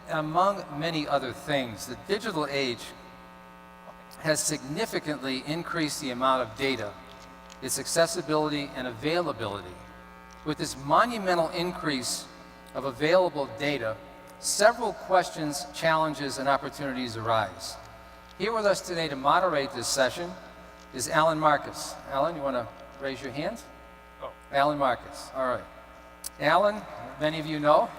Among many other things, the digital age has significantly increased the amount of data, its accessibility and availability. With this monumental increase of available data, several questions, challenges, and opportunities arise. Here with us today to moderate this session is Alan Marcus. Alan, you want to raise your hand? Oh. Alan Marcus, all right. Alan, many of you know.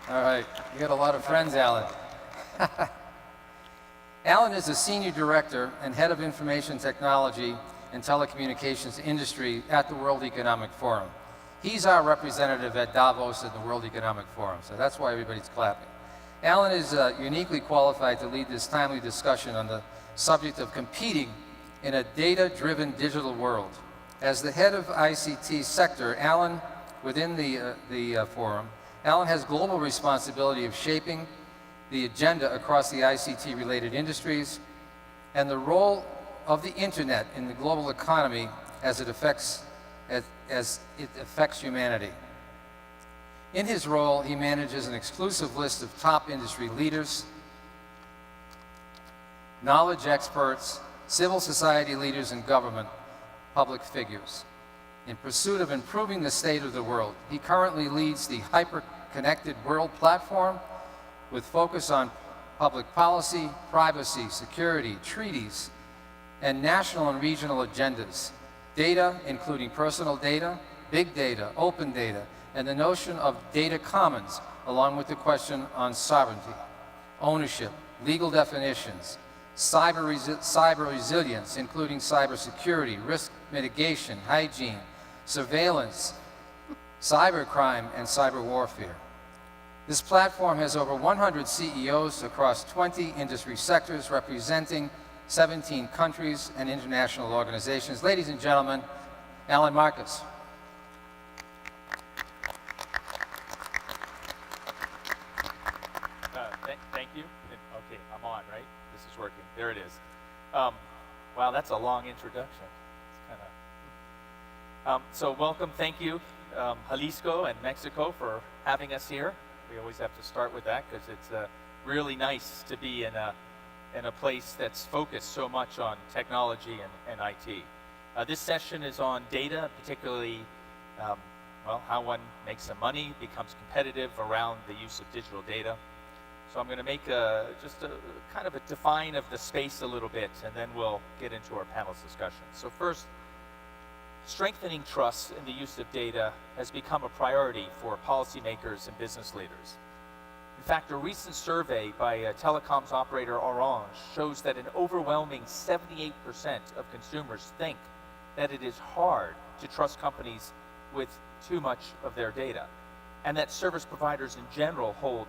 All right, you got a lot of friends, Alan. Alan is a senior director and head of information technology and telecommunications industry at the World Economic Forum. He's our representative at Davos at the World Economic Forum, so that's why everybody's clapping. Alan is uniquely qualified to lead this timely discussion on the subject of competing in a data-driven digital world. As the head of ICT sector, Alan, within the forum, Alan has global responsibility of shaping the agenda across the ICT-related industries and the role of the internet in the global economy as it affects humanity. In his role, he manages an exclusive list of top industry leaders, knowledge experts, civil society leaders, and government public figures. In pursuit of improving the state of the world, he currently leads the Hyper-Connected World platform with focus on public policy, privacy, security, treaties, and national and regional agendas. Data, including personal data, big data, open data, and the notion of data commons, along with the question on sovereignty, ownership, legal definitions, cyber resilience, including cybersecurity, risk mitigation, hygiene, surveillance, cybercrime, and cyber warfare. This platform has over 100 CEOs across 20 industry sectors representing 17 countries and international organizations. Ladies and gentlemen, Alan Marcus. Thank you. Okay, I'm on, right? This is working. There it is. Wow, that's a long introduction. It's kind of. So welcome, thank you, Jalisco and Mexico for having us here. We always have to start with that because it's really nice to be in a place that's focused so much on technology and IT. This session is on data, particularly how one makes some money, becomes competitive around the use of digital data. So I'm going to make just a kind of a define of the space a little bit, and then we'll get into our panel's discussion. So first, strengthening trust in the use of data has become a priority for policymakers and business leaders. In fact, a recent survey by telecoms operator Arreola shows that an overwhelming 78% of consumers think that it is hard to trust companies with too much of their data, and that service providers in general hold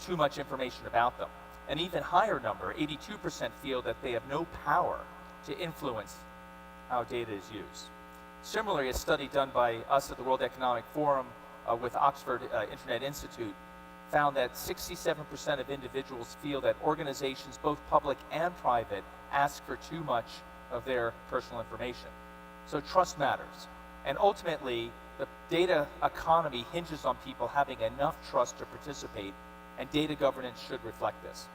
too much information about them. An even higher number, 82%, feel that they have no power to influence how data is used. Similarly, a study done by us at the World Economic Forum with Oxford Internet Institute found that 67% of individuals feel that organizations, both public and private, ask for too much of their personal information. So trust matters. And ultimately, the data economy hinges on people having enough trust to participate, and data governance should reflect this.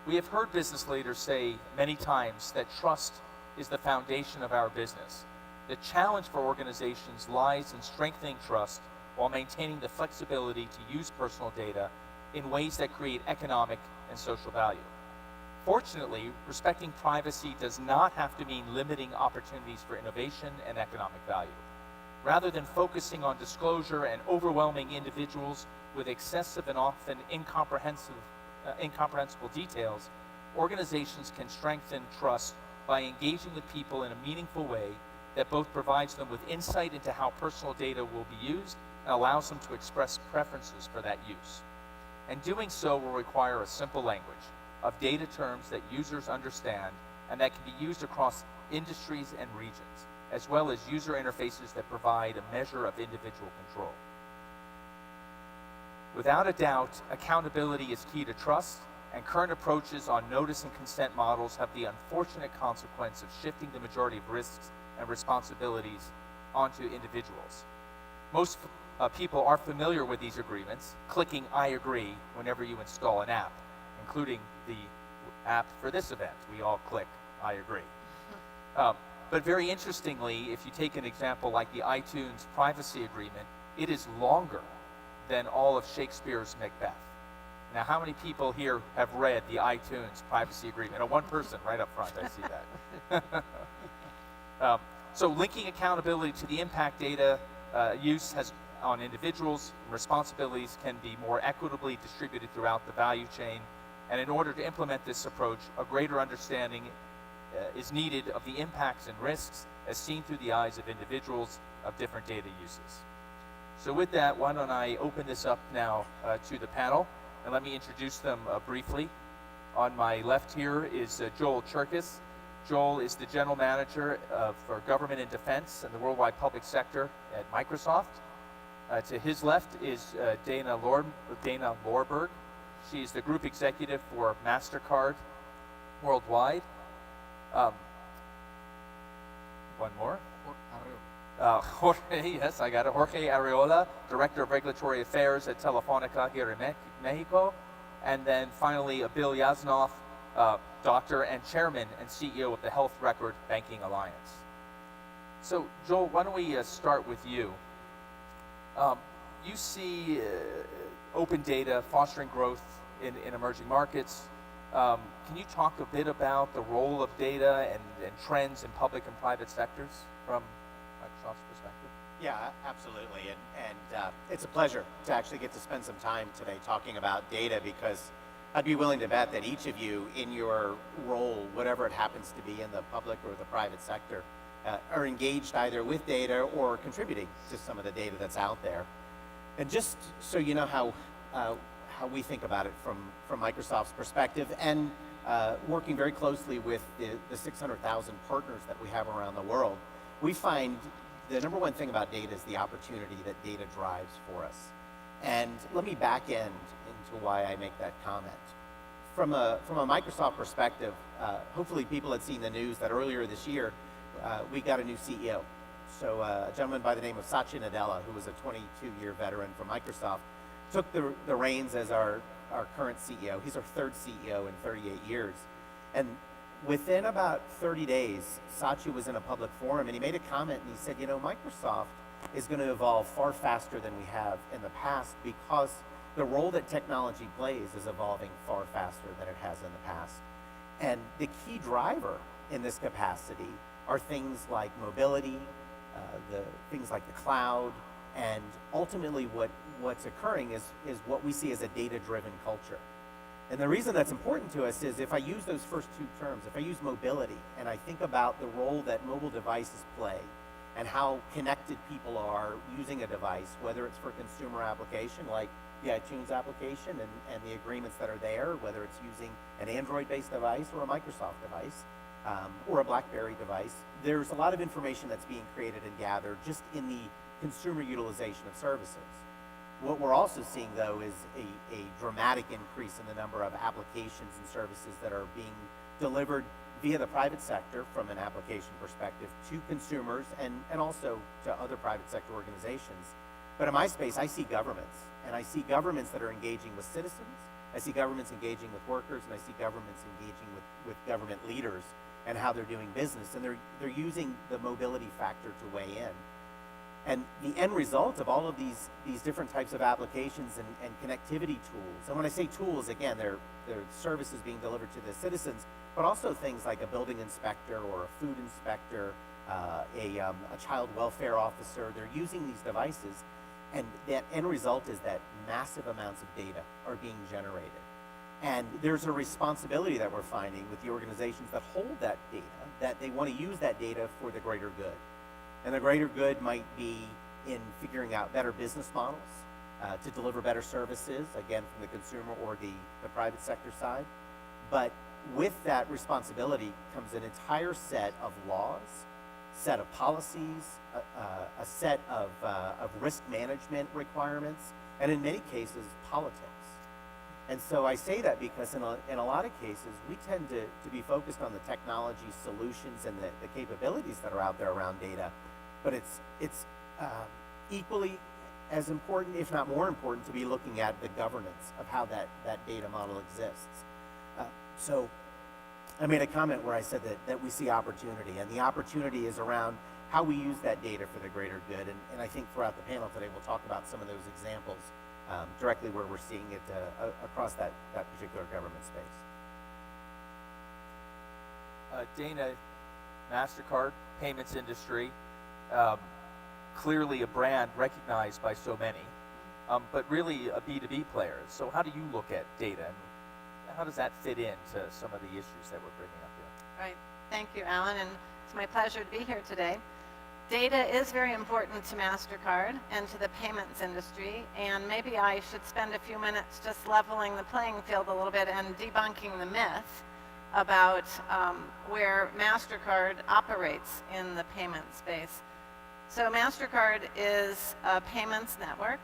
We have heard business leaders say many times that trust is the foundation of our business. The challenge for organizations lies in strengthening trust while maintaining the flexibility to use personal data in ways that create economic and social value. Fortunately, respecting privacy does not have to mean limiting opportunities for innovation and economic value. Rather than focusing on disclosure and overwhelming individuals with excessive and often incomprehensible details, organizations can strengthen trust by engaging with people in a meaningful way that both provides them with insight into how personal data will be used and allows them to express preferences for that use. And doing so will require a simple language of data terms that users understand and that can be used across industries and regions, as well as user interfaces that provide a measure of individual control. Without a doubt, accountability is key to trust, and current approaches on notice and consent models have the unfortunate consequence of shifting the majority of risks and responsibilities onto individuals. Most people are familiar with these agreements, clicking I agree whenever you install an app, including the app for this event. We all click I agree. But very interestingly, if you take an example like the iTunes privacy agreement, it is longer than all of Shakespeare's Macbeth. Now, how many people here have read the iTunes privacy agreement? One person right up front, I see that. So linking accountability to the impact data use on individuals, responsibilities can be more equitably distributed throughout the value chain. And in order to implement this approach, a greater understanding is needed of the impacts and risks as seen through the eyes of individuals of different data uses. So with that, why don't I open this up now to the panel, and let me introduce them briefly. On my left here is Joel Cherkis. Joel is the General Manager for Government and Defense in the worldwide public sector at Microsoft. To his left is Dana Lorberg. She's the Group Executive for MasterCard worldwide. One more. Jorge, yes, I got it. Jorge Arreola, Director of Regulatory Affairs at Telefónica here in Mexico. And then finally, Bill Yasnoff, Doctor and Chairman and CEO of the Health Record Banking Alliance. So, Joel, why don't we start with you? You see open data fostering growth in emerging markets. Can you talk a bit about the role of data and trends in public and private sectors from Microsoft's perspective? Yeah, absolutely. And it's a pleasure to actually get to spend some time today talking about data, because I'd be willing to bet that each of you in your role, whatever it happens to be in the public or the private sector, are engaged either with data or contributing to some of the data that's out there. And just so you know how we think about it from Microsoft's perspective, and working very closely with the 600,000 partners that we have around the world, we find the number one thing about data is the opportunity that data drives for us. And let me back end into why I make that comment. From a Microsoft perspective, hopefully people had seen the news that earlier this year, we got a new CEO. So a gentleman by the name of Satya Nadella, who was a 22-year veteran from Microsoft, took the reins as our current CEO. He's our third CEO in 38 years. And within about 30 days, Satya was in a public forum and he made a comment and he said, Microsoft is going to evolve far faster than we have in the past, because the role that technology plays is evolving far faster than it has in the past. And the key driver in this capacity are things like mobility, things like the cloud, and ultimately what's occurring is what we see as a data-driven culture. And the reason that's important to us is if I use those first two terms, if I use mobility and I think about the role that mobile devices play and how connected people are using a device, whether it's for consumer application like the iTunes application and the agreements that are there, whether it's using an Android-based device or a Microsoft device, or a BlackBerry device, there's a lot of information that's being created and gathered just in the consumer utilization of services. What we're also seeing, though, is a dramatic increase in the number of applications and services that are being delivered via the private sector from an application perspective to consumers and also to other private sector organizations. But in my space, I see governments, and I see governments that are engaging with citizens. I see governments engaging with workers, and I see governments engaging with government leaders and how they're doing business. And they're using the mobility factor to weigh in. And the end result of all of these different types of applications and connectivity tools, and when I say tools, again, they're services being delivered to the citizens, but also things like a building inspector or a food inspector, a child welfare officer. They're using these devices, and that end result is that massive amounts of data are being generated. And there's a responsibility that we're finding with the organizations that hold that data, that they want to use that data for the greater good. And the greater good might be in figuring out better business models to deliver better services, again, from the consumer or the private sector side. But with that responsibility comes an entire set of laws, set of policies, a set of risk management requirements, and in many cases, politics. And so I say that because in a lot of cases, we tend to be focused on the technology solutions and the capabilities that are out there around data. But it's equally as important, if not more important, to be looking at the governance of how that data model exists. So I made a comment where I said that we see opportunity, and the opportunity is around how we use that data for the greater good. And I think throughout the panel today, we'll talk about some of those examples directly where we're seeing it across that particular government space. Dana, MasterCard, payments industry, clearly a brand recognized by so many, but really a B2B player. So how do you look at data, and how does that fit into some of the issues that we're bringing up here? Right. Thank you, Alan, and it's my pleasure to be here today. Data is very important to MasterCard and to the payments industry, and maybe I should spend a few minutes just leveling the playing field a little bit and debunking the myth about where MasterCard operates in the payment space. So MasterCard is a payments network.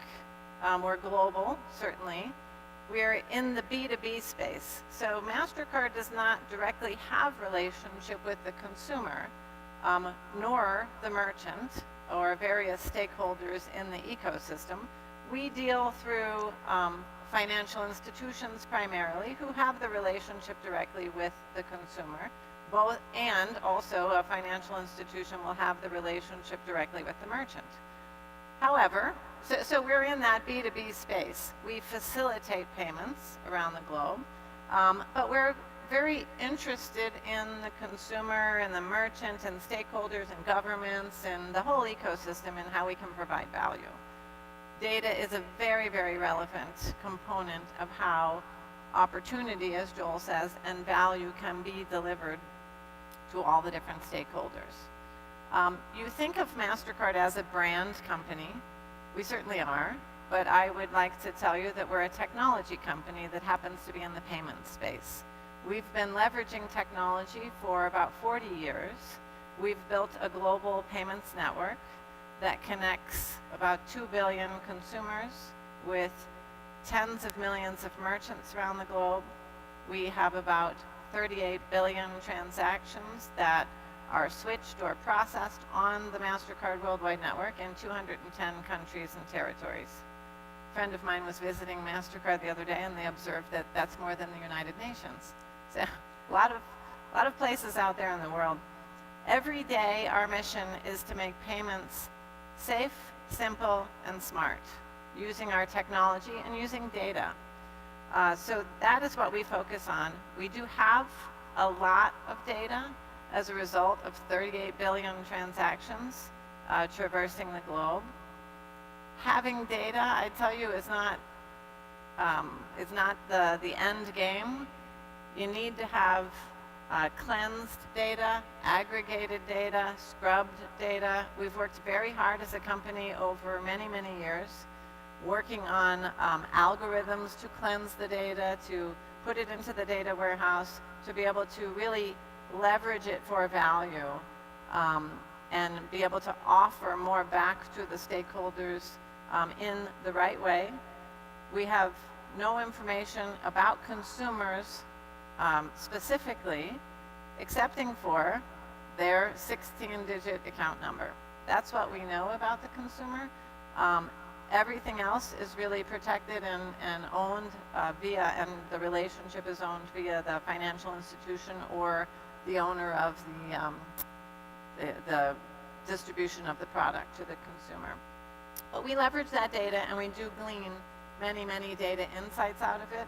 We're global, certainly. We're in the B2B space. So MasterCard does not directly have relationship with the consumer, nor the merchant or various stakeholders in the ecosystem. We deal through financial institutions primarily who have the relationship directly with the consumer, and also a financial institution will have the relationship directly with the merchant. However, so we're in that B2B space. We facilitate payments around the globe, but we're very interested in the consumer and the merchant and stakeholders and governments and the whole ecosystem and how we can provide value. Data is a very, very relevant component of how opportunity, as Joel says, and value can be delivered to all the different stakeholders. You think of MasterCard as a brand company. We certainly are, but I would like to tell you that we're a technology company that happens to be in the payment space. We've been leveraging technology for about 40 years. We've built a global payments network that connects about 2 billion consumers with tens of millions of merchants around the globe. We have about 38 billion transactions that are switched or processed on the MasterCard Worldwide Network in 210 countries and territories. A friend of mine was visiting MasterCard the other day, and they observed that that's more than the United Nations. So a lot of places out there in the world. Every day, our mission is to make payments safe, simple, and smart, using our technology and using data. So that is what we focus on. We do have a lot of data as a result of 38 billion transactions traversing the globe. Having data, I tell you, is not the end game. You need to have cleansed data, aggregated data, scrubbed data. We've worked very hard as a company over many, many years, working on algorithms to cleanse the data, to put it into the data warehouse, to be able to really leverage it for value, and be able to offer more back to the stakeholders in the right way. We have no information about consumers specifically, excepting for their 16-digit account number. That's what we know about the consumer. Everything else is really protected and owned and the relationship is owned via the financial institution or the owner of the distribution of the product to the consumer. But we leverage that data, and we do glean many, many data insights out of it.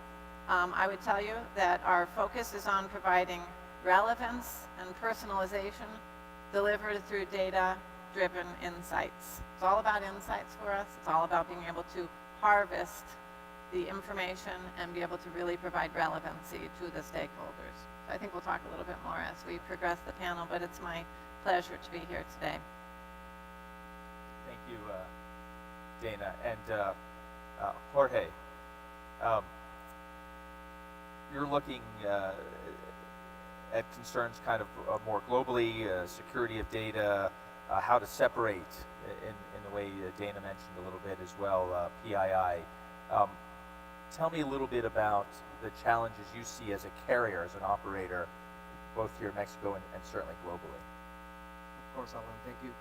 I would tell you that our focus is on providing relevance and personalization delivered through data-driven insights. It's all about insights for us. It's all about being able to harvest the information and be able to really provide relevancy to the stakeholders. So I think we'll talk a little bit more as we progress the panel, but it's my pleasure to be here today. Thank you, Dana. And Jorge, you're looking at concerns kind of more globally, security of data, how to separate in the way Dana mentioned a little bit as well, PII. Tell me a little bit about the challenges you see as a carrier, as an operator, both here in Mexico and certainly globally. Of course, Alan, thank you.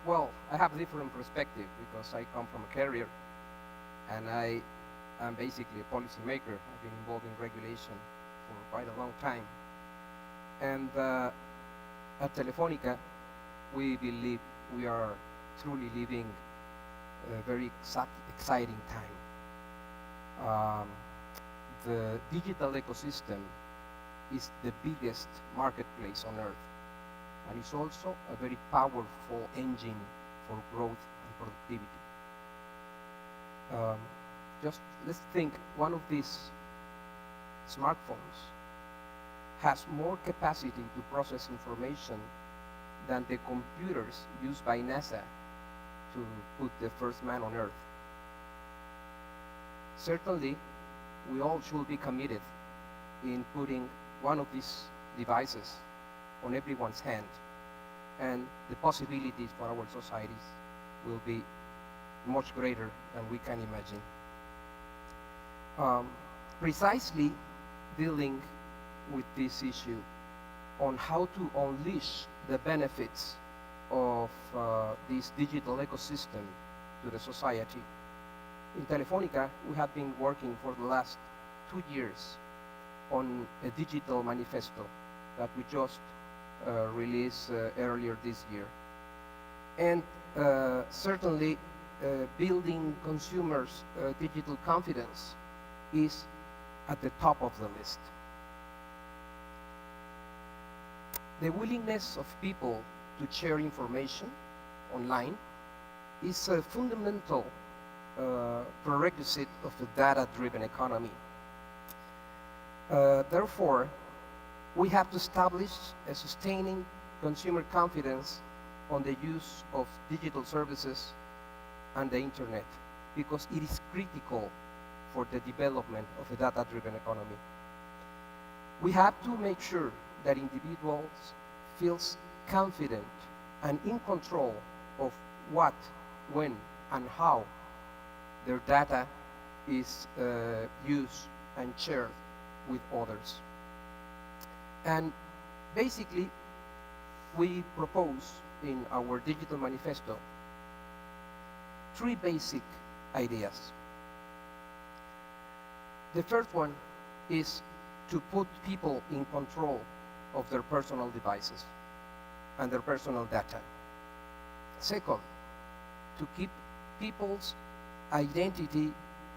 Well, I have a different perspective because I come from a carrier and I am basically a policymaker. I've been involved in regulation for quite a long time. And at Telefónica, we believe we are truly living a very exciting time. The digital ecosystem is the biggest marketplace on earth, and it's also a very powerful engine for growth and productivity. Just let's think, one of these smartphones has more capacity to process information than the computers used by NASA to put the first man on Earth. Certainly, we all should be committed in putting one of these devices on everyone's hand, and the possibilities for our societies will be much greater than we can imagine. Precisely dealing with this issue on how to unleash the benefits of this digital ecosystem to the society. In Telefónica, we have been working for the last 2 years on a digital manifesto that we just released earlier this year. And certainly, building consumers' digital confidence is at the top of the list. The willingness of people to share information online is a fundamental prerequisite of a data-driven economy. Therefore, we have to establish a sustaining consumer confidence on the use of digital services and the internet, because it is critical for the development of a data-driven economy. We have to make sure that individuals feel confident and in control of what, when, and how their data is used and shared with others. And basically, we propose in our digital manifesto 3 basic ideas. The first one is to put people in control of their personal devices and their personal data. Second, to keep people's identity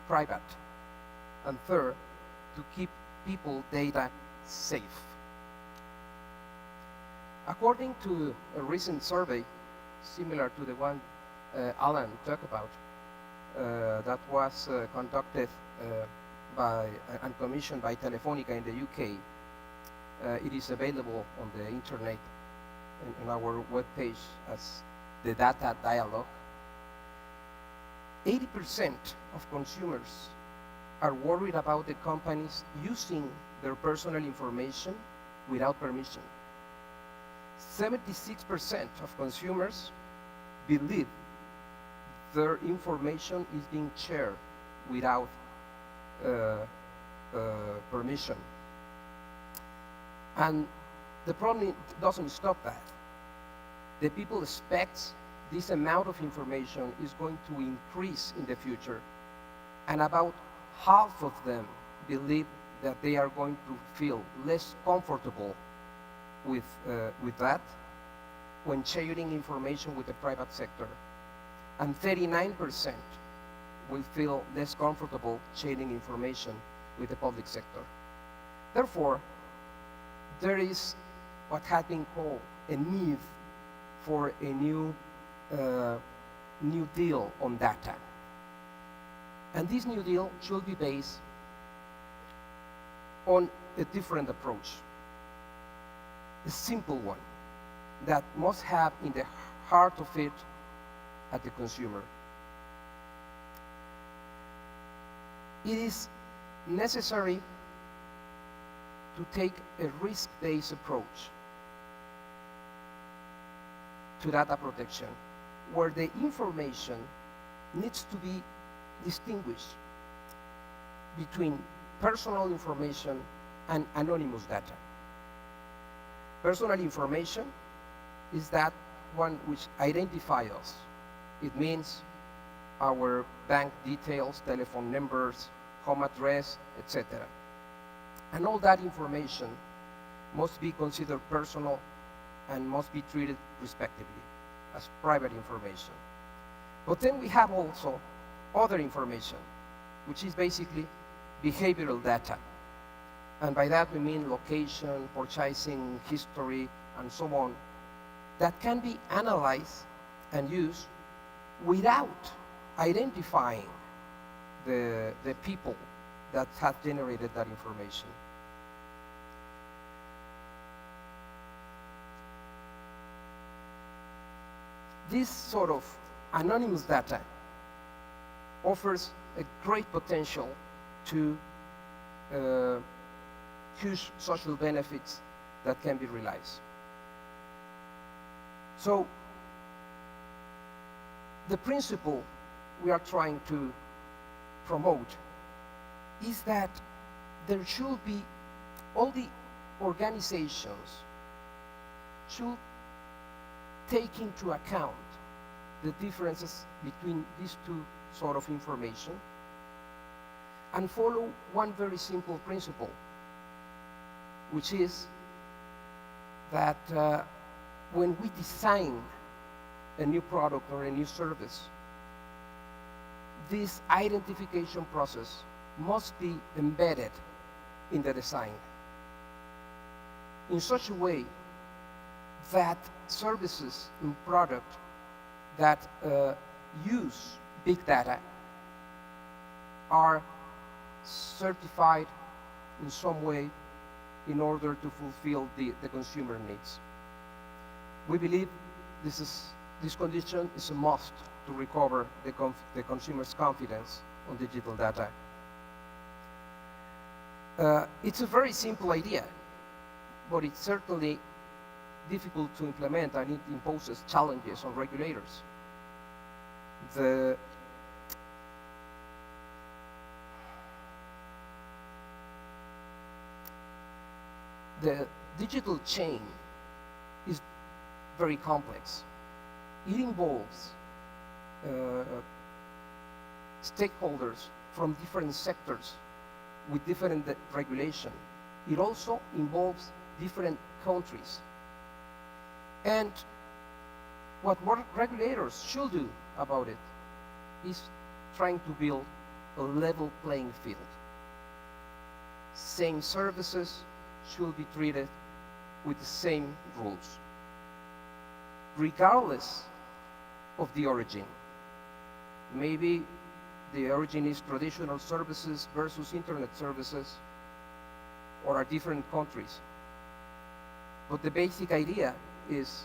private. And third, to keep people data safe. According to a recent survey, similar to the one Alan talked about, that was conducted and commissioned by Telefónica in the UK, it is available on the internet on our webpage as the data dialog. 80% of consumers are worried about the companies using their personal information without permission. 76% of consumers believe their information is being shared without permission. And the problem doesn't stop that. The people expect this amount of information is going to increase in the future, and about half of them believe that they are going to feel less comfortable with that when sharing information with the private sector, and 39% will feel less comfortable sharing information with the public sector. Therefore, there is what has been called a need for a new deal on data. And this new deal should be based on a different approach, a simple one that must have in the heart of it at the consumer. It is necessary to take a risk-based approach to data protection, where the information needs to be distinguished between personal information and anonymous data. Personal information is that one which identify us. It means our bank details, telephone numbers, home address, etc. And all that information must be considered personal and must be treated respectively as private information. But then we have also other information, which is basically behavioral data. And by that we mean location, purchasing history, and so on, that can be analyzed and used without identifying the people that have generated that information. This sort of anonymous data offers a great potential to huge social benefits that can be realized. So, the principle we are trying to promote is that there should be, all the organizations should take into account the differences between these two sort of information and follow one very simple principle, which is that when we design a new product or a new service, this identification process must be embedded in the design in such a way that services and product that use big data are certified in some way in order to fulfill the consumer needs. We believe this condition is a must to recover the consumer's confidence on digital data. It's a very simple idea, but it's certainly difficult to implement, and it imposes challenges on regulators. The digital chain is very complex. It involves stakeholders from different sectors with different regulation. It also involves different countries. And what regulators should do about it is trying to build a level playing field. Same services should be treated with the same rules, regardless of the origin. Maybe the origin is traditional services versus internet services, or are different countries. But the basic idea is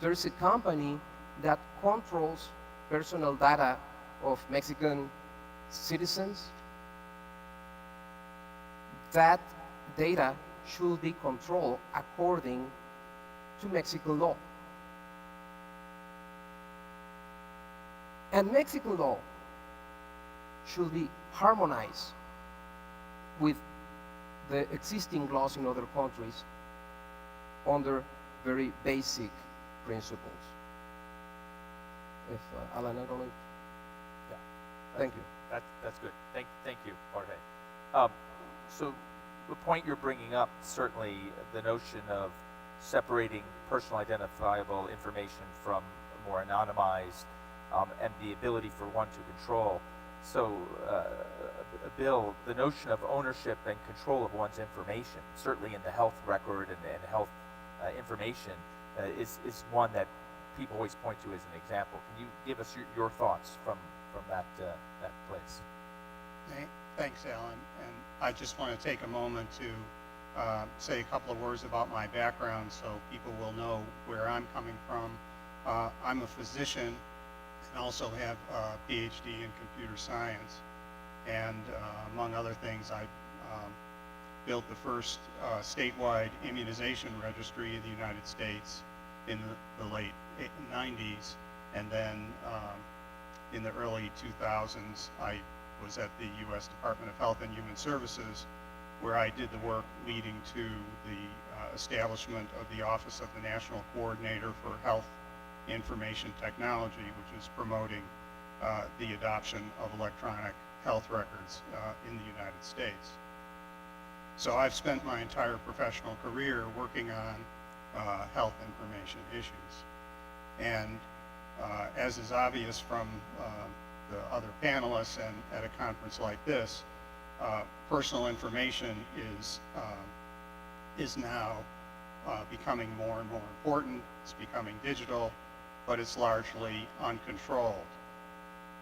there's a company that controls personal data of Mexican citizens, that data should be controlled according to Mexican law. And Mexican law should be harmonized with the existing laws in other countries under very basic principles. If Alan, I don't know. Yeah. Thank you. That's good. Thank you, Jorge. So the point you're bringing up, certainly the notion of separating personal identifiable information from more anonymized, and the ability for one to control. So, Bill, the notion of ownership and control of one's information, certainly in the health record and health information, is one that people always point to as an example. Can you give us your thoughts from that place? Thanks, Alan. And I just want to take a moment to say a couple of words about my background so people will know where I'm coming from. I'm a physician and also have a PhD in computer science. And among other things, I built the first statewide immunization registry in the United States in the late 90s. And then in the early 2000s, I was at the U.S. Department of Health and Human Services, where I did the work leading to the establishment of the Office of the National Coordinator for Health information technology, which is promoting the adoption of electronic health records in the United States. So I've spent my entire professional career working on health information issues. And as is obvious from the other panelists and at a conference like this, personal information is now becoming more and more important. It's becoming digital, but it's largely uncontrolled.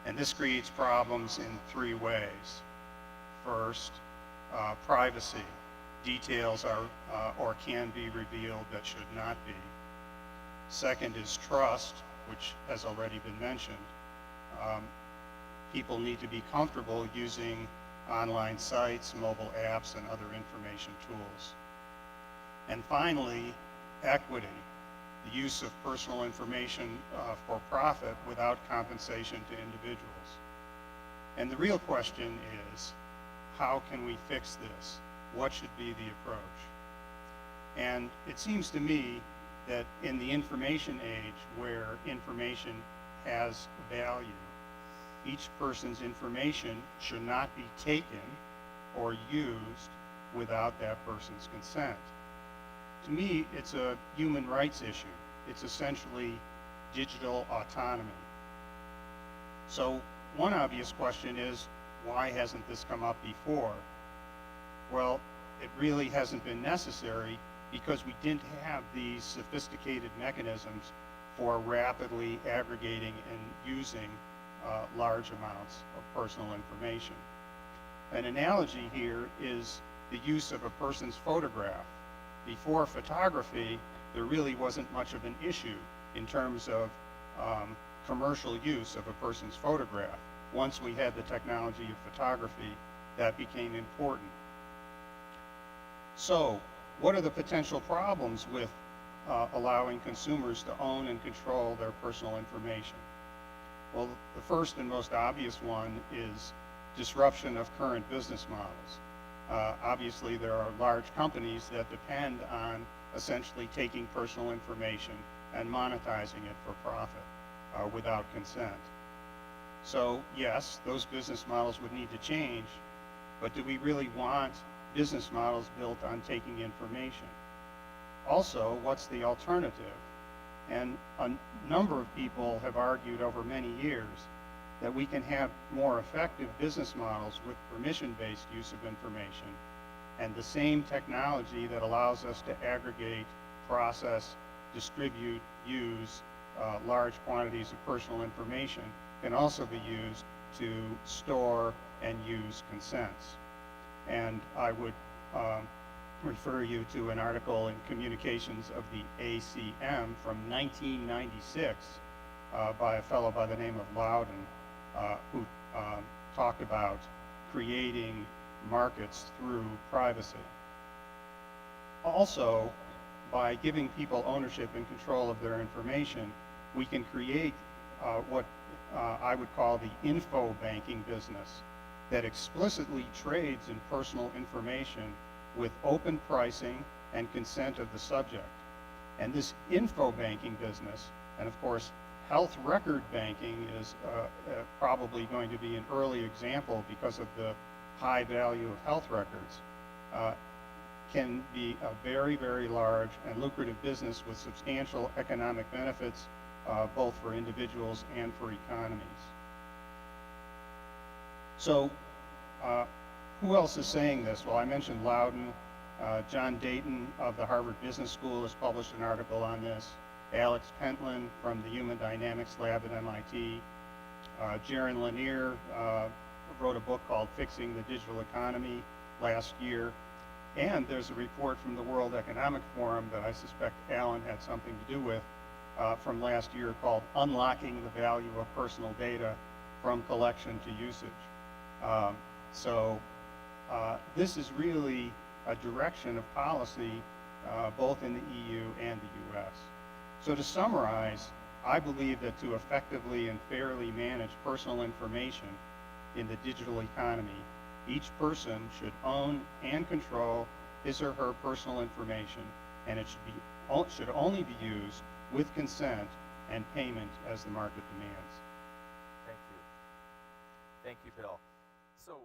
And this creates problems in three ways. First, privacy. Details are or can be revealed that should not be. Second is trust, which has already been mentioned. People need to be comfortable using online sites, mobile apps, and other information tools. And finally, equity, the use of personal information for profit without compensation to individuals. And the real question is, how can we fix this? What should be the approach? And it seems to me that in the information age, where information has value, each person's information should not be taken or used without that person's consent. To me, it's a human rights issue. It's essentially digital autonomy. So one obvious question is, why hasn't this come up before? Well, it really hasn't been necessary because we didn't have these sophisticated mechanisms for rapidly aggregating and using large amounts of personal information. An analogy here is the use of a person's photograph. Before photography, there really wasn't much of an issue in terms of commercial use of a person's photograph. Once we had the technology of photography, that became important. So, what are the potential problems with allowing consumers to own and control their personal information? Well, the first and most obvious one is disruption of current business models. Obviously, there are large companies that depend on essentially taking personal information and monetizing it for profit without consent. So, yes, those business models would need to change, but do we really want business models built on taking information? Also, what's the alternative? And a number of people have argued over many years that we can have more effective business models with permission-based use of information, and the same technology that allows us to aggregate, process, distribute, use large quantities of personal information can also be used to store and use consents. And I would refer you to an article in Communications of the ACM from 1996 by a fellow by the name of Loudon, who talked about creating markets through privacy. Also, by giving people ownership and control of their information, we can create what I would call the info banking business that explicitly trades in personal information with open pricing and consent of the subject. And this info banking business, and of course health record banking is probably going to be an early example because of the high value of health records, can be a very, very large and lucrative business with substantial economic benefits both for individuals and for economies. So who else is saying this? Well, I mentioned Loudon. John Dayton of the Harvard Business School has published an article on this. Alex Pentland from the Human Dynamics Lab at MIT. Jaron Lanier wrote a book called Fixing the Digital Economy last year. And there's a report from the World Economic Forum that I suspect Alan had something to do with from last year called Unlocking the Value of Personal Data from Collection to Usage. So this is really a direction of policy both in the EU and the US. So to summarize, I believe that to effectively and fairly manage personal information in the digital economy, each person should own and control his or her personal information, and it should only be used with consent and payment as the market demands. Thank you. Thank you, Bill. So